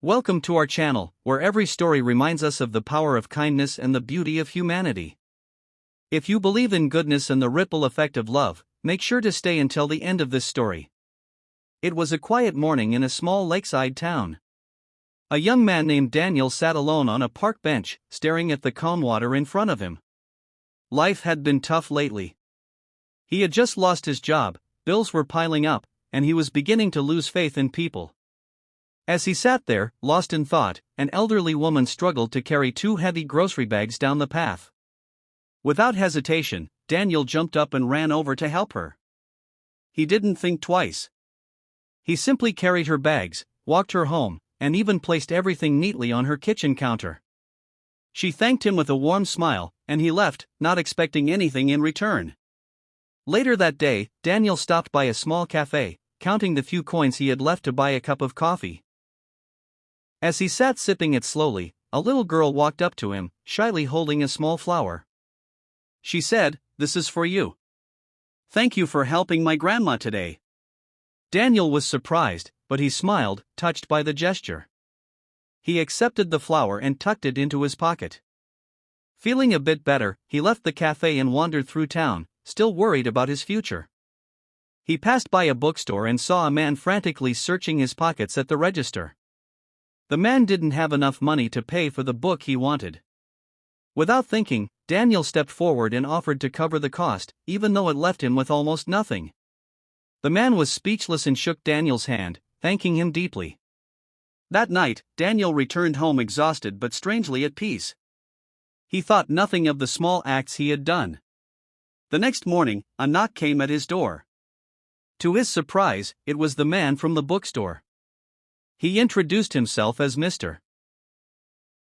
Welcome to our channel, where every story reminds us of the power of kindness and the beauty of humanity. If you believe in goodness and the ripple effect of love, make sure to stay until the end of this story. It was a quiet morning in a small lakeside town. A young man named Daniel sat alone on a park bench, staring at the calm water in front of him. Life had been tough lately. He had just lost his job, bills were piling up, and he was beginning to lose faith in people. As he sat there, lost in thought, an elderly woman struggled to carry two heavy grocery bags down the path. Without hesitation, Daniel jumped up and ran over to help her. He didn't think twice. He simply carried her bags, walked her home, and even placed everything neatly on her kitchen counter. She thanked him with a warm smile, and he left, not expecting anything in return. Later that day, Daniel stopped by a small cafe, counting the few coins he had left to buy a cup of coffee. As he sat sipping it slowly, a little girl walked up to him, shyly holding a small flower. She said, "This is for you. Thank you for helping my grandma today." Daniel was surprised, but he smiled, touched by the gesture. He accepted the flower and tucked it into his pocket. Feeling a bit better, he left the cafe and wandered through town, still worried about his future. He passed by a bookstore and saw a man frantically searching his pockets at the register. The man didn't have enough money to pay for the book he wanted. Without thinking, Daniel stepped forward and offered to cover the cost, even though it left him with almost nothing. The man was speechless and shook Daniel's hand, thanking him deeply. That night, Daniel returned home exhausted but strangely at peace. He thought nothing of the small acts he had done. The next morning, a knock came at his door. To his surprise, it was the man from the bookstore. He introduced himself as Mr.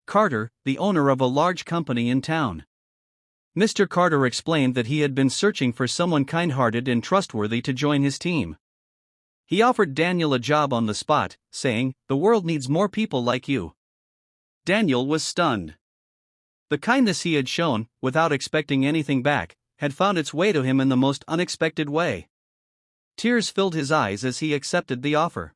Carter, the owner of a large company in town. Mr. Carter explained that he had been searching for someone kind-hearted and trustworthy to join his team. He offered Daniel a job on the spot, saying, "The world needs more people like you." Daniel was stunned. The kindness he had shown, without expecting anything back, had found its way to him in the most unexpected way. Tears filled his eyes as he accepted the offer.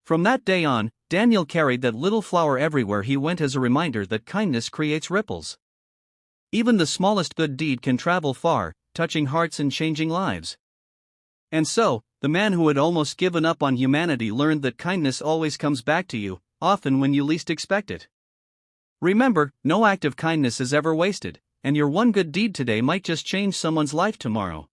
From that day on, Daniel carried that little flower everywhere he went as a reminder that kindness creates ripples. Even the smallest good deed can travel far, touching hearts and changing lives. And so, the man who had almost given up on humanity learned that kindness always comes back to you, often when you least expect it. Remember, no act of kindness is ever wasted, and your one good deed today might just change someone's life tomorrow.